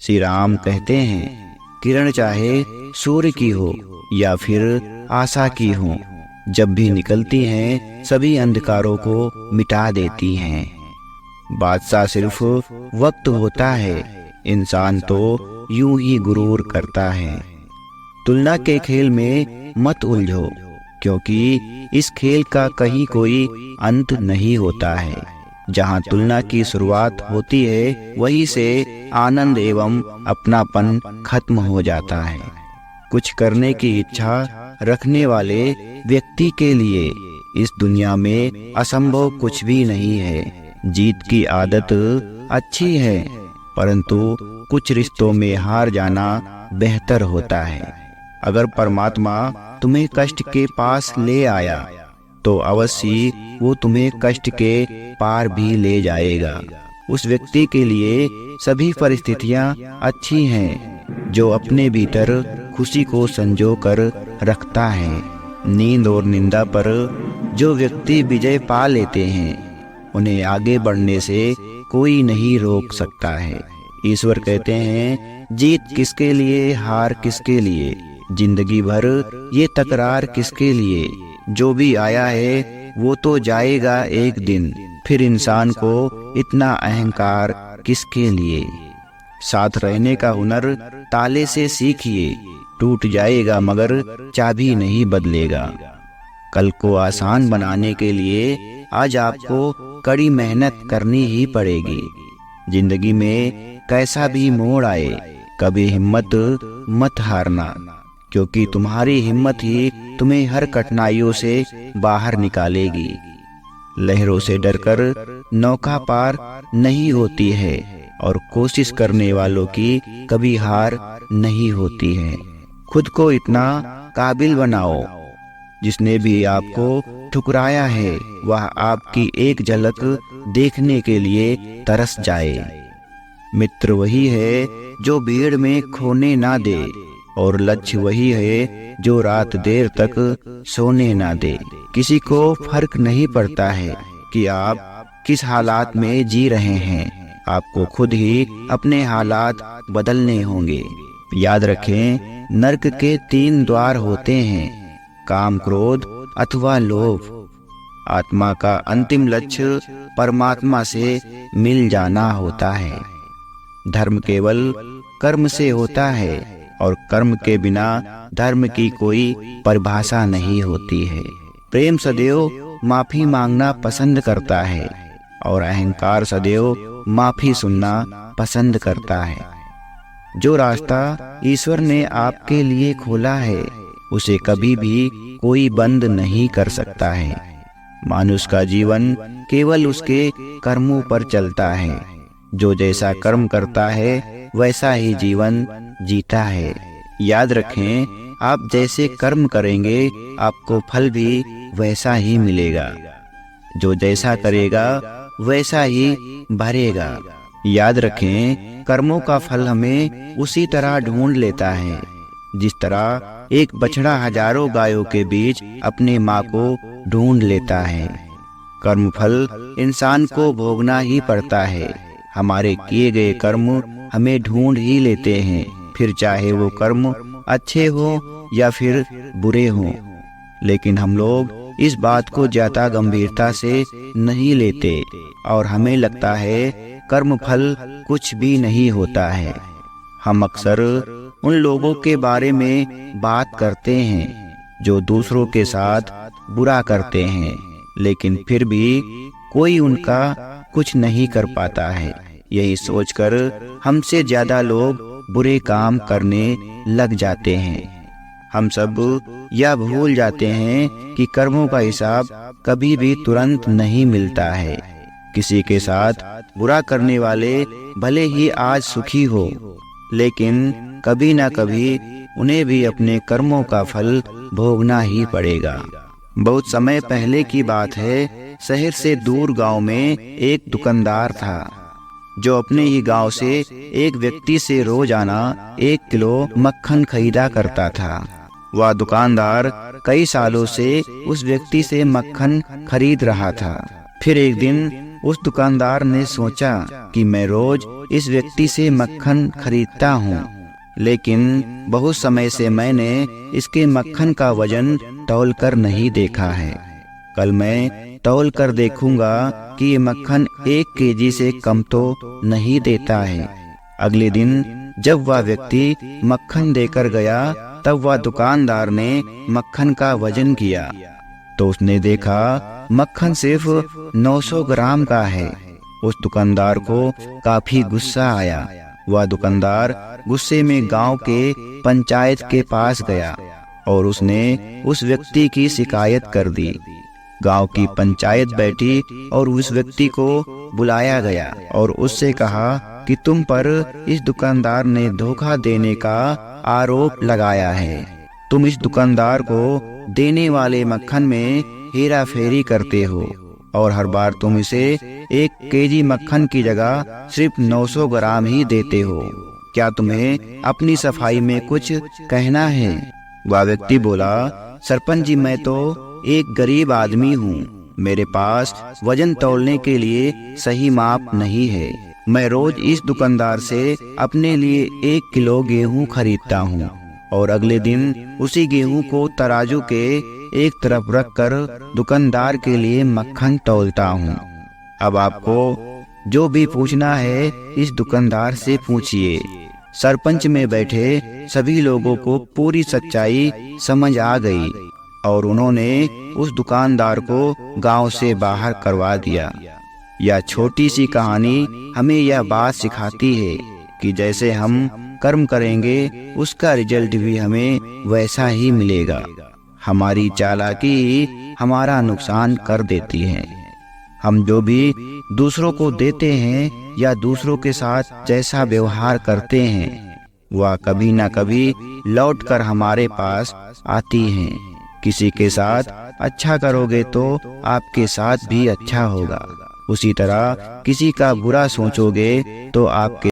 श्री राम कहते हैं, किरण चाहे सूर्य की हो या फिर आशा की हो, जब भी निकलती हैं सभी अंधकारों को मिटा देती हैं। बादशाह सिर्फ वक्त होता है, इंसान तो यूं ही गुरूर करता है। तुलना के खेल में मत उलझो, क्योंकि इस खेल का कहीं कोई अंत नहीं होता है। जहाँ तुलना की शुरुआत होती है वहीं से आनंद एवं अपनापन खत्म हो जाता है। कुछ करने की इच्छा रखने वाले व्यक्ति के लिए इस दुनिया में असंभव कुछ भी नहीं है। जीत की आदत अच्छी है, परंतु कुछ रिश्तों में हार जाना बेहतर होता है। अगर परमात्मा तुम्हें कष्ट के पास ले आया तो अवश्य वो तुम्हें कष्ट के पार भी ले जाएगा। उस व्यक्ति के लिए सभी परिस्थितियां अच्छी हैं जो अपने भीतर खुशी को संजो कर रखता है। नींद और निंदा पर जो व्यक्ति विजय पा लेते हैं उन्हें आगे बढ़ने से कोई नहीं रोक सकता है। ईश्वर कहते हैं, जीत किसके लिए, हार किसके लिए, जिंदगी भर ये तकरार किसके लिए। जो भी आया है वो तो जाएगा एक दिन, फिर इंसान को इतना अहंकार किसके लिए। साथ रहने का हुनर ताले से सीखिए, टूट जाएगा मगर चाबी नहीं बदलेगा। कल को आसान बनाने के लिए आज आपको कड़ी मेहनत करनी ही पड़ेगी। जिंदगी में कैसा भी मोड़ आए, कभी हिम्मत मत हारना, क्योंकि तुम्हारी हिम्मत ही तुम्हें हर कठिनाइयों से बाहर निकालेगी। लहरों से डरकर नौका पार नहीं होती है और कोशिश करने वालों की कभी हार नहीं होती है। खुद को इतना काबिल बनाओ, जिसने भी आपको ठुकराया है वह आपकी एक झलक देखने के लिए तरस जाए। मित्र वही है जो भीड़ में खोने ना दे, और लक्ष्य वही है जो रात देर तक सोने ना दे। किसी को फर्क नहीं पड़ता है कि आप किस हालात में जी रहे हैं, आपको खुद ही अपने हालात बदलने होंगे। याद रखें, नरक के 3 द्वार होते हैं, काम, क्रोध अथवा लोभ। आत्मा का अंतिम लक्ष्य परमात्मा से मिल जाना होता है। धर्म केवल कर्म से होता है और कर्म के बिना धर्म की कोई परिभाषा नहीं होती है। प्रेम सदैव माफी मांगना पसंद करता है और अहंकार सदैव माफी सुनना पसंद करता है। जो रास्ता ईश्वर ने आपके लिए खोला है उसे कभी भी कोई बंद नहीं कर सकता है। मनुष्य का जीवन केवल उसके कर्मों पर चलता है। जो जैसा कर्म करता है वैसा ही जीवन जीता है। याद रखें, आप जैसे कर्म करेंगे आपको फल भी वैसा ही मिलेगा। जो जैसा करेगा वैसा ही भरेगा। याद रखें, कर्मों का फल हमें उसी तरह ढूंढ लेता है जिस तरह एक बछड़ा हजारों गायों के बीच अपने माँ को ढूंढ लेता है। कर्म फल इंसान को भोगना ही पड़ता है। हमारे किए गए कर्म हमें ढूंढ ही लेते हैं, फिर चाहे वो कर्म अच्छे हो या फिर बुरे हों। लेकिन हम लोग इस बात को ज्यादा गंभीरता से नहीं लेते और हमें लगता है कर्म फल कुछ भी नहीं होता है। हम अक्सर उन लोगों के बारे में बात करते हैं जो दूसरों के साथ बुरा करते हैं, लेकिन फिर भी कोई उनका कुछ नहीं कर पाता है। यही सोचकर हमसे ज्यादा लोग बुरे काम करने लग जाते हैं। हम सब यह भूल जाते हैं कि कर्मों का हिसाब कभी भी तुरंत नहीं मिलता है। किसी के साथ बुरा करने वाले भले ही आज सुखी हो, लेकिन कभी ना कभी उन्हें भी अपने कर्मों का फल भोगना ही पड़ेगा। बहुत समय पहले की बात है, शहर से दूर गांव में एक दुकानदार था जो अपने ही गांव से एक व्यक्ति से रोजाना 1 किलो मक्खन खरीदा करता था। वह दुकानदार कई सालों से उस व्यक्ति से मक्खन खरीद रहा था। फिर एक दिन उस दुकानदार ने सोचा कि मैं रोज इस व्यक्ति से मक्खन खरीदता हूँ, लेकिन बहुत समय से मैंने इसके मक्खन का वजन तौल कर नहीं देखा है। कल मैं तौल कर देखूंगा कि ये मक्खन 1 केजी से कम तो नहीं देता है। अगले दिन जब वह व्यक्ति मक्खन देकर गया, तब वह दुकानदार ने मक्खन का वजन किया तो उसने देखा मक्खन सिर्फ 900 ग्राम का है। उस दुकानदार को काफी गुस्सा आया। वह दुकानदार गुस्से में गांव के पंचायत के पास गया और उसने उस व्यक्ति की शिकायत कर दी। गांव की पंचायत बैठी और उस व्यक्ति को बुलाया गया और उससे कहा कि तुम पर इस दुकानदार ने धोखा देने का आरोप लगाया है। तुम इस दुकानदार को देने वाले मक्खन में हेरा फेरी करते हो और हर बार तुम इसे 1 केजी मक्खन की जगह सिर्फ 900 ग्राम ही देते हो। क्या तुम्हें अपनी सफाई में कुछ कहना है? वह व्यक्ति बोला, सरपंच जी, मैं तो एक गरीब आदमी हूँ। मेरे पास वजन तौलने के लिए सही माप नहीं है। मैं रोज इस दुकानदार से अपने लिए 1 किलो गेहूँ खरीदता हूँ और अगले दिन उसी गेहूँ को तराजू के एक तरफ रखकर दुकानदार के लिए मक्खन तौलता हूँ। अब आपको जो भी पूछना है इस दुकानदार से पूछिए। सरपंच में बैठे सभी लोगों को पूरी सच्चाई समझ आ गई और उन्होंने उस दुकानदार को गांव से बाहर करवा दिया। यह छोटी सी कहानी हमें यह बात सिखाती है कि जैसे हम कर्म करेंगे उसका रिजल्ट भी हमें वैसा ही मिलेगा। हमारी चालाकी हमारा नुकसान कर देती है। हम जो भी दूसरों को देते हैं या दूसरों के साथ जैसा व्यवहार करते हैं, वह कभी न कभी लौट कर हमारे पास आती हैं। किसी के साथ अच्छा करोगे तो आपके साथ भी अच्छा होगा। उसी तरह किसी का बुरा सोचोगे तो आपके